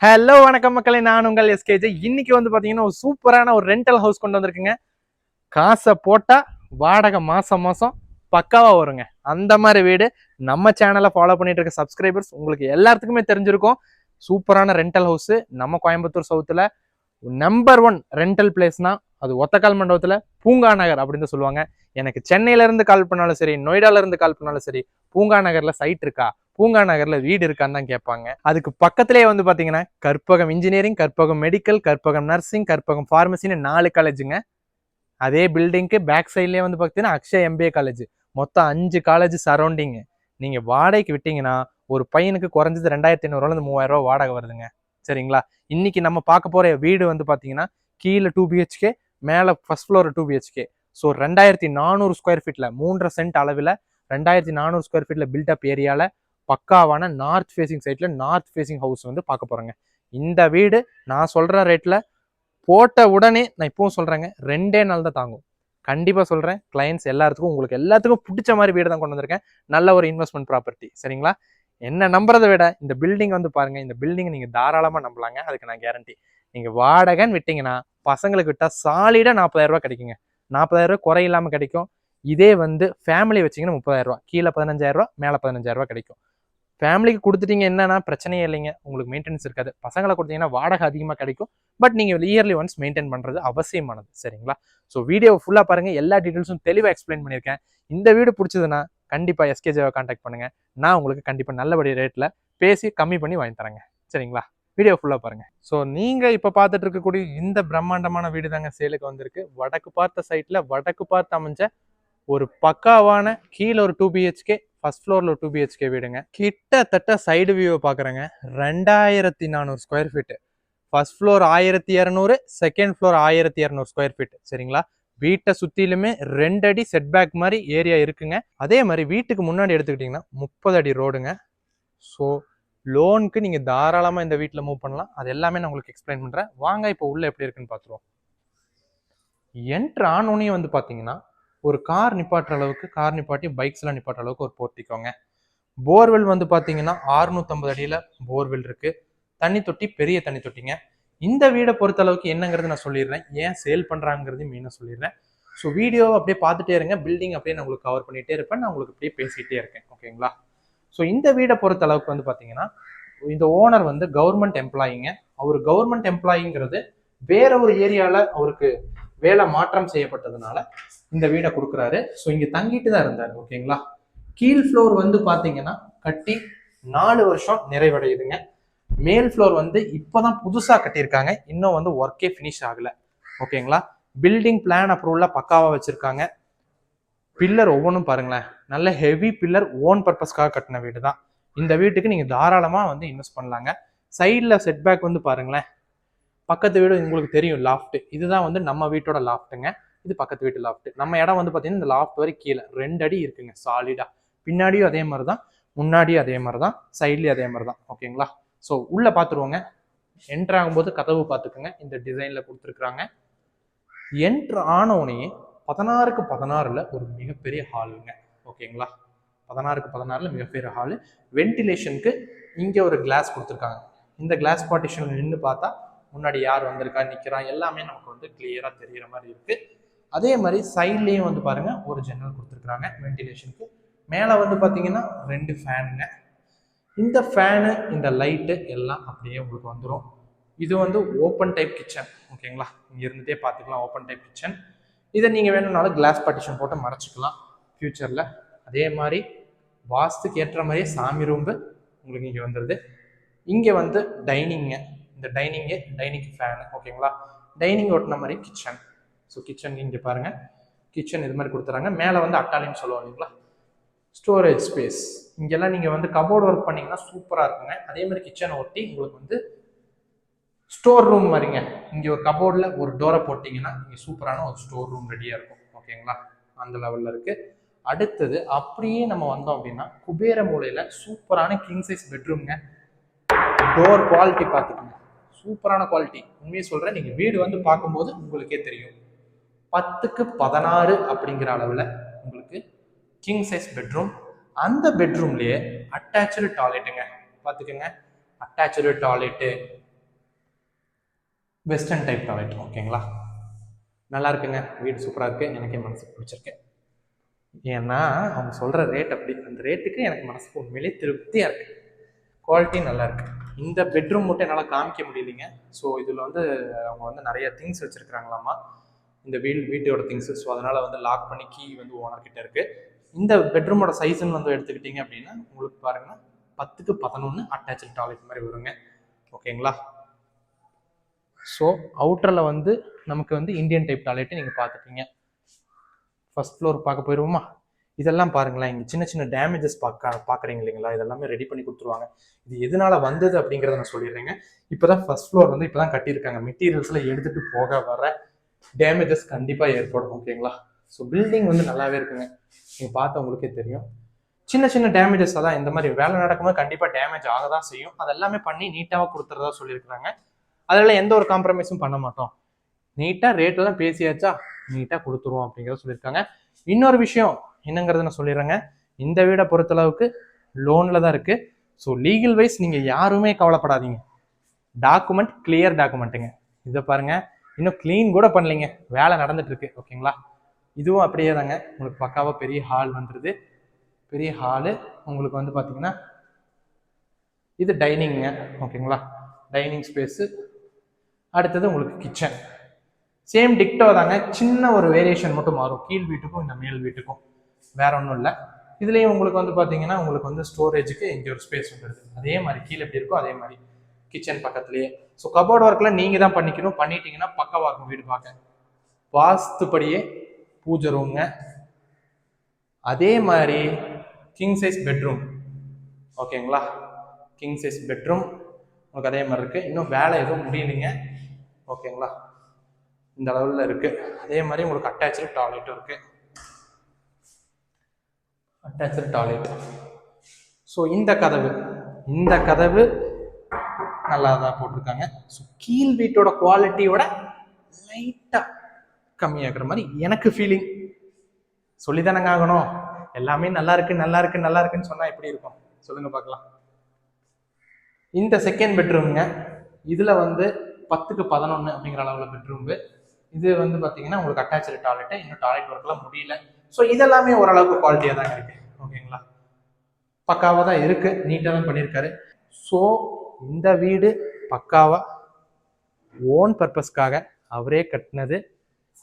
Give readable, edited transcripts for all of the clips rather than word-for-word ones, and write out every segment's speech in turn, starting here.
Hello வணக்கம் மக்களே, நான் உங்கள் எஸ்கேஜே. இன்னைக்கு வந்து பாத்தீங்கன்னா ஒரு சூப்பரான ஒரு ரெண்டல் ஹவுஸ் கொண்டு வந்திருக்குங்க. காசை போட்டா வாடகை மாசம் மாசம் பக்காவா வருங்க. அந்த மாதிரி வீடு நம்ம சேனலை ஃபாலோ பண்ணிட்டு இருக்க சப்ஸ்கிரைபர்ஸ் உங்களுக்கு எல்லாத்துக்குமே தெரிஞ்சிருக்கும். சூப்பரான ரெண்டல் ஹவுஸ் நம்ம கோயம்புத்தூர் சவுத்துல நம்பர் 1 ரெண்டல் பிளேஸ்னா அது ஒத்தக்கால் மண்டபத்துல பூங்கா நகர் அப்படின்னு சொல்லுவாங்க. எனக்கு சென்னையில இருந்து கால் பண்ணாலும் சரி, நொய்டால இருந்து கால் பண்ணாலும் சரி, பூங்கா நகர்ல சைட் இருக்கா, பூங்கா நகர்ல வீடு இருக்கான்னு தான் கேட்பாங்க. அதுக்கு பக்கத்திலேயே வந்து பாத்தீங்கன்னா Karpagam engineering, Karpagam medical, Karpagam nursing, Karpagam பார்மசின்னு 4 காலேஜுங்க. அதே பில்டிங்க்கு பேக் சைட்லயே வந்து பாத்தீங்கன்னா அக்ஷய் எம்பிஏ காலேஜ். மொத்தம் 5 காலேஜ் சரௌண்டிங். நீங்க வாடகைக்கு விட்டீங்கன்னா ஒரு பையனுக்கு குறைஞ்சது 2500 3000 ரூபாய் வாடகை வருதுங்க. சரிங்களா? இன்னைக்கு நம்ம பார்க்க போற வீடு வந்து பாத்தீங்கன்னா கீழே 2 பிஹெச்கே, மேல first floor 2 BHK. So 2400 square ஃபீட்ல 3.5 சென்ட் அளவில் 2400 ஸ்கொயர் ஃபீட்ல பில்டப் ஏரியால பக்காவான நார்த் ஃபேசிங் சைட்ல நார்த் ஃபேசிங் ஹவுஸ் வந்து பார்க்க போறேங்க. இந்த வீடு நான் சொல்ற ரேட்ல போட்ட உடனே நான் இப்பவும் சொல்றேங்க, 2 நாள் தான் தாங்கும். கண்டிப்பா சொல்றேன், கிளைண்ட்ஸ் எல்லாத்துக்கும் உங்களுக்கு எல்லாத்துக்கும் பிடிச்ச மாதிரி வீடு தான் கொண்டு வந்திருக்கேன். நல்ல ஒரு இன்வெஸ்ட்மெண்ட் ப்ராப்பர்ட்டி. சரிங்களா? என்ன நம்புறதை விட இந்த பில்டிங் வந்து பாருங்க, இந்த பில்டிங் நீங்க தாராளமா நம்பலாங்க. அதுக்கு நான் கேரண்டி. நீங்க வாடகைன்னு விட்டீங்கன்னா பசங்களுக்கு விட்டா சாலிடா 40,000 ரூபாய் கிடைக்குங்க. 40,000 ரூபாய் குறை இல்லாம கிடைக்கும். இதே வந்து ஃபேமிலி வச்சீங்கன்னா 30,000 ரூபாய், கீழே 15,000 ரூபாய், மேல 15,000 ரூபாய் கிடைக்கும். ஃபேமிலிக்கு கொடுத்துட்டீங்க என்னன்னா பிரச்சனையே இல்லைங்க, உங்களுக்கு மெயின்டெனன்ஸ் இருக்காது. பசங்களை கொடுத்தீங்கன்னா வாடகை அதிகமாக கிடைக்கும். பட் நீங்க இயர்லி ஒன்ஸ் மெயின்டைன் பண்றது அவசியமானது. சரிங்களா? ஸோ வீடியோ ஃபுல்லா பாருங்க, எல்லா டீடைல்ஸும் தெளிவாக எக்ஸ்பிளைன் பண்ணியிருக்கேன். இந்த வீடு பிடிச்சதுன்னா கண்டிப்பா எஸ்கேஜேவை கான்டாக்ட் பண்ணுங்க. நான் உங்களுக்கு கண்டிப்பா நல்லபடி ரேட்ல பேசி கம்மி பண்ணி வாங்கி தரேங்க. சரிங்களா? வீடியோ ஃபுல்லா பாருங்க. ஸோ நீங்க இப்ப பார்த்துட்டு இருக்கக்கூடிய இந்த பிரம்மாண்டமான வீடு தாங்க சேலுக்கு வந்திருக்கு. வடக்கு பார்த்த சைட்ல வடக்கு பார்த்து அமைஞ்ச ஒரு பக்காவான கீழே ஒரு 2 பிஹெச்கே, ஃபர்ஸ்ட் ஃப்ளோர்ல ஒரு 2 பிஹெச்கே வீடுங்க. கிட்டத்தட்ட சைடு வியூ பாக்குறேங்க, 2400 square feet. First floor 1200, second floor 1200 square feet. சரிங்களா? வீட்டை சுத்திலுமே 2 அடி செட் பேக் மாதிரி ஏரியா இருக்குங்க. அதே மாதிரி வீட்டுக்கு முன்னாடி எடுத்துக்கிட்டீங்கன்னா 30 அடி ரோடுங்க. ஸோ லோனுக்கு நீங்க தாராளமா இந்த வீட்டில் மூவ் பண்ணலாம். அது எல்லாமே நான் உங்களுக்கு எக்ஸ்பிளைன் பண்றேன். வாங்க இப்போ உள்ள எப்படி இருக்குன்னு பார்த்துருவோம். என்ட்ரு ஆனோனே வந்து பாத்தீங்கன்னா ஒரு கார் நிப்பாட்டுற அளவுக்கு, கார் நிப்பாட்டி பைக்ஸ் எல்லாம் நிப்பாட்டுற அளவுக்கு ஒரு போர்ட்டிக்கோங்க. போர்வெல் வந்து பாத்தீங்கன்னா 650 அடியில போர்வெல் இருக்கு. தண்ணி தொட்டி பெரிய தண்ணி தொட்டிங்க. இந்த வீடை பொறுத்த அளவுக்கு என்னங்கிறது நான் சொல்லிடுறேன், ஏன் சேல் பண்றாங்கிறது மெயினாக சொல்லிடுறேன். ஸோ வீடியோ அப்படியே பார்த்துட்டே இருங்க, பில்டிங் அப்படியே நான் உங்களுக்கு கவர் பண்ணிட்டே இருப்பேன், நான் உங்களுக்கு அப்படியே பேசிட்டே இருக்கேன். ஓகேங்களா? ஸோ இந்த வீடை பொறுத்த அளவுக்கு வந்து பாத்தீங்கன்னா இந்த ஓனர் வந்து கவர்மெண்ட் எம்ப்ளாயிங்க. அவர் கவர்மெண்ட் எம்ப்ளாயிங்கிறது வேற ஒரு ஏரியால அவருக்கு வேலை மாற்றம் செய்யப்பட்டதுனால இந்த வீடை கொடுக்குறாரு. ஸோ இங்க தங்கிட்டு தான் இருந்தாரு. ஓகேங்களா? கீழ் ஃப்ளோர் வந்து பாத்தீங்கன்னா கட்டி 4 வருஷம் நிறைவடையுதுங்க. மேல் ஃப்ளோர் வந்து இப்பதான் புதுசா கட்டியிருக்காங்க, இன்னும் வந்து ஒர்க்கே ஃபினிஷ் ஆகல. ஓகேங்களா? பில்டிங் பிளான் அப்ரூவல்ல பக்காவா வச்சிருக்காங்க. பில்லர் ஒவ்வொன்றும் பாருங்களேன், நல்ல ஹெவி பில்லர், ஓன் பர்பஸ்க்காக கட்டின வீடு தான். இந்த வீட்டுக்கு நீங்க தாராளமா வந்து இன்வெஸ்ட் பண்ணலாங்க. சைட்ல செட்பேக் வந்து பாருங்களேன், பக்கத்து வீடு உங்களுக்கு தெரியும், லாஃப்ட். இதுதான் வந்து நம்ம வீட்டோட லாஃப்ட்டுங்க. இது பக்கத்து வீட்டு லாஃப்ட். நம்ம இடம் வந்து பாத்தீங்கன்னா இந்த லாஃப்ட் வரை கீழே 2 அடி இருக்குங்க சாலிடா. பின்னாடியும் அதே மாதிரி தான், முன்னாடியும் அதே மாதிரி தான், சைட்லயும் அதே மாதிரி தான். ஓகேங்களா? ஸோ உள்ள பாத்துருவோங்க. என்ட்ரு ஆகும்போது கதவு பார்த்துக்குங்க, இந்த டிசைன்ல கொடுத்துருக்குறாங்க. என்ட்ரு ஆனவுடனே 16க்கு 16ல ஒரு மிகப்பெரிய ஹாலுங்க. ஓகேங்களா? 16க்கு 16ல மிகப்பெரிய ஹாலு. வென்டிலேஷனுக்கு இங்க ஒரு கிளாஸ் கொடுத்துருக்காங்க. இந்த கிளாஸ் பார்ட்டிஷன் நின்று பார்த்தா முன்னாடி யார் வந்திருக்கா, நிக்கிறான், எல்லாமே நமக்கு வந்து கிளியரா தெரியுற மாதிரி இருக்கு. அதே மாதிரி சைட்லயும் வந்து பாருங்க ஒரு ஜன்னல் கொடுத்துருக்காங்க வென்டிலேஷனுக்கு. மேல வந்து பாத்தீங்கன்னா 2 ஃபேனுங்க. இந்த ஃபேனு இந்த லைட்டு எல்லாம் அப்படியே உங்களுக்கு வந்துடும். இது வந்து ஓப்பன் டைப் கிச்சன். ஓகேங்களா? இங்க இருந்துட்டே பார்த்துக்கலாம், ஓப்பன் டைப் கிச்சன். இதை நீங்க வேணும்னாலும் கிளாஸ் பார்ட்டிஷன் போட்டு மறைச்சிக்கலாம் ஃபியூச்சர்ல. அதே மாதிரி வாஸ்துக்கு ஏற்ற மாதிரியே சாமி ரூம்பு உங்களுக்கு இங்க வந்துடுது. இங்க வந்து டைனிங்க, இந்த டைனிங் ஃபேனு. ஓகேங்களா? டைனிங் ஒட்டின மாதிரி கிச்சன். ஸோ கிச்சன் இங்க பாருங்க, கிச்சன் இது மாதிரி கொடுத்துறாங்க. மேலே வந்து அட்டாலின்னு சொல்லுவோம் இல்லைங்களா, ஸ்டோரேஜ் ஸ்பேஸ். இங்கெல்லாம் நீங்க வந்து கபோர்டு ஒர்க் பண்ணீங்கன்னா சூப்பரா இருக்குங்க. அதே மாதிரி கிச்சனை ஒட்டி உங்களுக்கு வந்து ஸ்டோர் ரூம் மாதிரிங்க. இங்க ஒரு கபோர்டில் ஒரு டோரை போட்டிங்கன்னா இங்க சூப்பரான ஒரு ஸ்டோர் ரூம் ரெடியா இருக்கும். ஓகேங்களா? அந்த லெவல்ல இருக்கு. அடுத்தது அப்படியே நம்ம வந்தோம் அப்படின்னா குபேர மூலையில சூப்பரான கிங் சைஸ் பெட்ரூம்ங்க. டோர் குவாலிட்டி பார்த்துக்கோங்க, சூப்பரான குவாலிட்டி. உண்மையை சொல்றேன், நீங்க வீடு வந்து பார்க்கும்போது உங்களுக்கே தெரியும். 10க்கு 16 அப்படிங்கிற அளவுல உங்களுக்கு கிங் சைஸ் பெட்ரூம். அந்த பெட்ரூம்லயே அட்டாச்சு டாய்லெட்டுங்க. பார்த்துக்கோங்க, attach toilet. Western type toilet. ஓகேங்களா, நல்லா இருக்குங்க, வீடு சூப்பராக இருக்குது, எனக்கே மனசுக்கு பிடிச்சிருக்கு. ஏன்னா அவங்க சொல்கிற ரேட் அப்படி, அந்த ரேட்டுக்கு எனக்கு மனசுக்கு உண்மையிலே திருப்தியாக இருக்குது, குவாலிட்டி நல்லா இருக்குது. இந்த பெட்ரூம் மட்டும் என்னால் காமிக்க முடியலைங்க. ஸோ இதில் வந்து அவங்க வந்து நிறைய திங்ஸ் வச்சுருக்குறாங்களாமா, இந்த வீட்டோட திங்ஸு. ஸோ அதனால் வந்து லாக் பண்ணி கீ வந்து ஓனர்கிட்ட இருக்குது. இந்த பெட்ரூமோட சைஸ்ன்னு வந்து எடுத்துக்கிட்டிங்க அப்படின்னா உங்களுக்கு பாருங்கள் 10க்கு 11 அட்டாச்சு டாய்லெட் மாதிரி வருங்க. ஓகேங்களா, ஸோ அவுட்டரில் வந்து நமக்கு வந்து இந்தியன் டைப் டாய்லெட்டு நீங்கள் பார்த்துட்டீங்க. ஃபர்ஸ்ட் ஃப்ளோர் பார்க்க போயிடுவோமா? இதெல்லாம் பாருங்களேன், இங்கே சின்ன சின்ன டேமேஜஸ் பார்க்குறீங்க இல்லைங்களா, இதெல்லாமே ரெடி பண்ணி கொடுத்துருவாங்க. இது எதனால வந்தது அப்படிங்கிறத நான் சொல்லிடுறேங்க. இப்போ தான் ஃபர்ஸ்ட் ஃப்ளோர் வந்து இப்போ தான் கட்டியிருக்காங்க. மெட்டீரியல்ஸில் எடுத்துகிட்டு போக வர டேமேஜஸ் கண்டிப்பாக ஏற்படும். ஓகேங்களா, ஸோ பில்டிங் வந்து நல்லாவே இருக்குங்க, நீங்கள் பார்த்தா உங்களுக்கே தெரியும். சின்ன சின்ன டேமேஜஸ் தான், இந்த மாதிரி வேலை நடக்கும்போது கண்டிப்பாக டேமேஜ் ஆக தான் செய்யும். அதெல்லாமே பண்ணி நீட்டாக கொடுத்துறதா சொல்லியிருக்கிறாங்க. அதில் எந்த ஒரு காம்ப்ரமைஸும் பண்ண மாட்டோம், நீட்டாக ரேட்டெல்லாம் பேசியாச்சா நீட்டாக கொடுத்துருவோம் அப்படிங்கிறத சொல்லியிருக்காங்க. இன்னொரு விஷயம் என்னங்கிறத நான் சொல்லிடுறேங்க, இந்த வீடை பொறுத்தளவுக்கு லோனில் தான் இருக்குது. ஸோ லீகல் வைஸ் நீங்கள் யாருமே கவலைப்படாதீங்க, டாக்குமெண்ட் கிளியர் டாக்குமெண்ட்டுங்க. இதை பாருங்கள், இன்னும் க்ளீன் கூட பண்ணலைங்க, வேலை நடந்துட்டு இருக்கு. ஓகேங்களா, இதுவும் அப்படியே தாங்க, உங்களுக்கு பக்காவாக பெரிய ஹால் வந்துடுது. பெரிய ஹாலு உங்களுக்கு வந்து பார்த்தீங்கன்னா இது டைனிங்க. ஓகேங்களா, டைனிங் ஸ்பேஸு. அடுத்தது உங்களுக்கு கிச்சன், சேம் டிக்டோ தாங்க, சின்ன ஒரு வேரியேஷன் மட்டும் மாறும் கீழ் வீட்டுக்கும் இந்த மேல் வீட்டுக்கும், வேற ஒன்றும் இல்லை. இதுலேயும் உங்களுக்கு வந்து பார்த்தீங்கன்னா உங்களுக்கு வந்து ஸ்டோரேஜுக்கு இங்கே ஒரு ஸ்பேஸ் வந்துடுது, அதே மாதிரி கீழே எப்படி இருக்கோ அதே மாதிரி கிச்சன் பக்கத்துலேயே. ஸோ கபோர்ட் ஒர்க்கில் நீங்கள் தான் பண்ணிக்கணும், பண்ணிட்டீங்கன்னா பக்கவாக இருக்கும் வீடு பார்க்க. வாஸ்துப்படியே பூஜை ரூம்ங்க. அதே மாதிரி கிங் சைஸ் பெட்ரூம். ஓகேங்களா, கிங் சைஸ் பெட்ரூம் உங்களுக்கு அதே மாதிரி இருக்குது. இன்னும் வேலை எதுவும் முடியலைங்க. ஓகேங்களா, இந்த அளவில் இருக்குது. அதே மாதிரி உங்களுக்கு அட்டாச்சு டாய்லெட்டும் இருக்குது, அட்டாச்சு டாய்லெட். ஸோ இந்த கதவு நல்லா தான் போட்டிருக்காங்க. ஸோ கீழ் வீட்டோட குவாலிட்டியோட லைட்டாக கம்மியாகிற மாதிரி எனக்கு ஃபீலிங். சொல்லிதானங்க ஆகணும், எல்லாமே நல்லா இருக்குன்னு சொன்னால் எப்படி இருக்கும் சொல்லுங்க பார்க்கலாம். இந்த செகண்ட் பெட்ரூம்ங்க, இதில் வந்து 10க்கு 11 அப்படிங்கிற அளவில் பெட்ரூம்பு. இது வந்து பார்த்தீங்கன்னா உங்களுக்கு அட்டாச்சு டாய்லெட்டு, இன்னும் டாய்லெட் ஒர்க்லாம் முடியல. ஸோ இதெல்லாமே ஓரளவுக்கு குவாலிட்டியாக தாங்க இருக்குது. ஓகேங்களா, பக்காவாக தான் இருக்குது, நீட்டாக தான் பண்ணியிருக்காரு. ஸோ இந்த வீடு பக்காவாக ஓன் பர்பஸ்க்காக அவரே கட்டினது,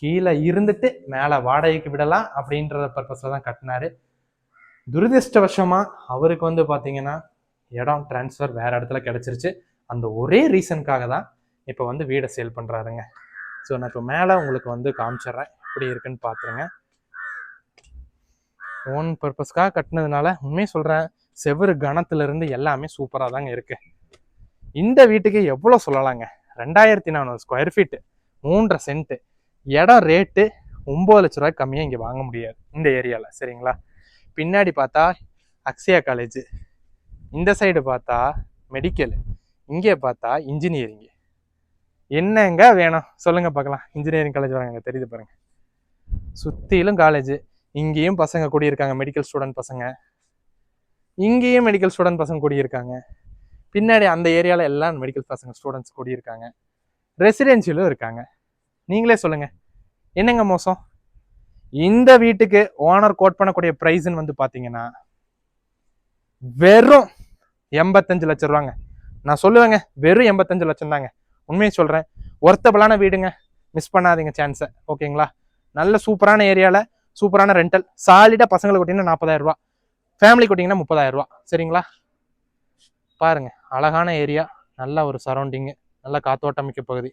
கீழே இருந்துட்டு மேலே வாடகைக்கு விடலாம் அப்படின்ற பர்பஸில் தான் கட்டினாரு. துரதிருஷ்டவசமாக அவருக்கு வந்து பார்த்தீங்கன்னா இடம் டிரான்ஸ்ஃபர் வேறு இடத்துல கிடச்சிருச்சு. அந்த ஒரே ரீசனுக்காக தான் இப்போ வந்து வீடை சேல் பண்ணுறாருங்க. ஸோ நான் இப்போ மேலே உங்களுக்கு வந்து காமிச்சிட்றேன், எப்படி இருக்குன்னு பார்த்துருங்க. ஓன் பர்பஸ்க்காக கட்டினதுனால உண்மையை சொல்கிறேன், செவ்வறு கணத்துலேருந்து எல்லாமே சூப்பராக தாங்க இருக்குது. இந்த வீட்டுக்கு எவ்வளோ சொல்லலாங்க, 2400 ஸ்கொயர் ஃபீட்டு, 3.5 சென்ட்டு இடம். ரேட்டு 9 லட்ச ரூபாய்க்கு கம்மியாக இங்கே வாங்க முடியாது இந்த ஏரியாவில். சரிங்களா, பின்னாடி பார்த்தா அக்ஷயா காலேஜ், இந்த சைடு பார்த்தா மெடிக்கல், இங்கே பார்த்தா இன்ஜினியரிங். என்னங்க வேணும் சொல்லுங்க பார்க்கலாம். இன்ஜினியரிங் காலேஜ் வராங்க, தெரியுது பாருங்க, சுற்றிலும் காலேஜ். இங்கேயும் பசங்க கூடியிருக்காங்க, மெடிக்கல் ஸ்டூடெண்ட் பசங்க, இங்கேயும் மெடிக்கல் ஸ்டூடெண்ட் பசங்க கூடியிருக்காங்க. பின்னாடி அந்த ஏரியாவில் எல்லாம் மெடிக்கல் பசங்க ஸ்டூடெண்ட்ஸ் கூடியிருக்காங்க, ரெசிடென்ஷியலும் இருக்காங்க. நீங்களே சொல்லுங்க என்னங்க மோசம். இந்த வீட்டுக்கு ஓனர் கோட் பண்ணக்கூடிய பிரைஸ்ன்னு வந்து பார்த்தீங்கன்னா வெறும் 85 லட்சம் ரூபாங்க. நான் சொல்லுவேங்க, வெறும் 85 லட்சம் தாங்க. உண்மையை சொல்கிறேன், ஒர்த்தபிளான வீடுங்க, மிஸ் பண்ணாதீங்க சான்ஸை. ஓகேங்களா, நல்ல சூப்பரான ஏரியாவில் சூப்பரான ரெண்டல். சாலிடாக பசங்களுக்கு கொட்டிங்கன்னா 40,000 ரூபா, ஃபேமிலி கொட்டிங்கன்னா 30,000 ரூபா. சரிங்களா, பாருங்க, அழகான ஏரியா, நல்ல ஒரு சரௌண்டிங்கு, நல்ல காத்தோட்டமிக்க பகுதி.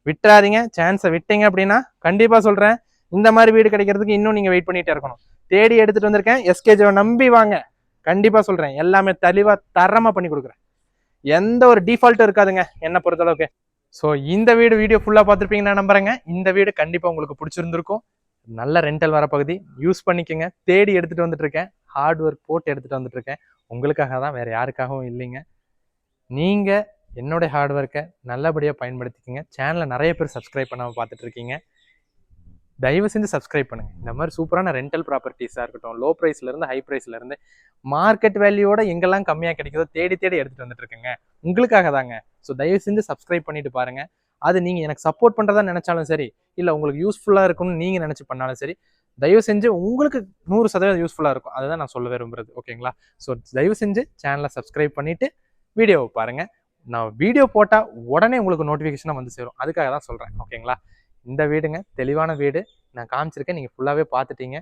விட்டுறாதீங்க, சான்ஸை விட்டீங்க அப்படின்னா கண்டிப்பாக சொல்கிறேன், இந்த மாதிரி வீடு கிடைக்கிறதுக்கு இன்னும் நீங்கள் வெயிட் பண்ணிகிட்டே இருக்கணும். தேடி எடுத்துகிட்டு வந்திருக்கேன், எஸ்கேஜியை நம்பி வாங்க. கண்டிப்பாக சொல்கிறேன், எல்லாமே தெளிவாக தரமாக பண்ணி கொடுக்குறேன், எந்த ஒரு டிஃபால்ட்டும் இருக்காதுங்க என்னை பொறுத்தளவுக்கு. ஸோ இந்த வீடியோ ஃபுல்லாக பார்த்துருப்பீங்கன்னு நான் நம்புறேங்க. இந்த வீடு கண்டிப்பாக உங்களுக்கு பிடிச்சிருந்துருக்கும். நல்ல ரெண்டல் வர பகுதி, யூஸ் பண்ணிக்கோங்க. தேடி எடுத்துகிட்டு வந்துட்டு இருக்கேன், ஹார்ட் ஒர்க் போட்டு எடுத்துகிட்டு வந்துட்டு இருக்கேன், உங்களுக்காக தான், வேறு யாருக்காகவும் இல்லைங்க. நீங்கள் என்னுடைய ஹார்ட் ஒர்க்கை நல்லபடியாக பயன்படுத்திக்கோங்க. சேனலை நிறைய பேர் சப்ஸ்கிரைப் பண்ணாமல் பார்த்துட்ருக்கீங்க, தயவு செஞ்சு சப்ஸ்கிரைப் பண்ணுங்கள். இந்த மாதிரி சூப்பரான ரெண்டல் ப்ராப்பர்ட்டிஸாக இருக்கட்டும், லோ ப்ரைஸ்லேருந்து ஹை ப்ரைஸ்லேருந்து மார்க்கெட் வேல்யூவோட எங்கெல்லாம் கம்மியாக கிடைக்குதோ தேடி எடுத்துகிட்டு வந்துட்டு இருக்குங்க, உங்களுக்காக தாங்க. ஸோ தயவு செஞ்சு சப்ஸ்கிரைப் பண்ணிட்டு பாருங்கள். அது நீங்கள் எனக்கு சப்போர்ட் பண்ணுறதா நினச்சாலும் சரி, இல்லை உங்களுக்கு யூஸ்ஃபுல்லாக இருக்கும்னு நீங்கள் நினச்சி பண்ணாலும் சரி, தயவு செஞ்சு உங்களுக்கு 100% யூஸ்ஃபுல்லாக இருக்கும். அதுதான் நான் சொல்ல விரும்புறது. ஓகேங்களா? ஸோ தயவு செஞ்சு சேனலை சப்ஸ்கிரைப் பண்ணிவிட்டு வீடியோவை பாருங்கள். நான் வீடியோ போட்டால் உடனே உங்களுக்கு நோட்டிஃபிகேஷனாக வந்து சேரும். அதுக்காக தான் சொல்கிறேன். ஓகேங்களா? இந்த வீடுங்க தெளிவான வீடு நான் காமிச்சிருக்கேன். நீங்கள் ஃபுல்லாகவே பார்த்துட்டீங்க.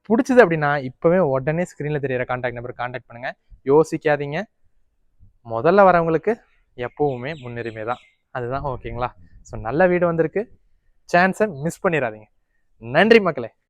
பிடிச்சது அப்படின்னா இப்போவே உடனே ஸ்க்ரீனில் தெரியிற கான்டாக்ட் நம்பர் கான்டாக்ட் பண்ணுங்கள். யோசிக்காதீங்க. முதல்ல வரவங்களுக்கு எப்போவுமே முன்னுரிமை தான். அதுதான். ஓகேங்களா? ஸோ நல்ல வீடு வந்திருக்கு. சான்ஸை மிஸ் பண்ணிடாதீங்க. நன்றி மக்களே.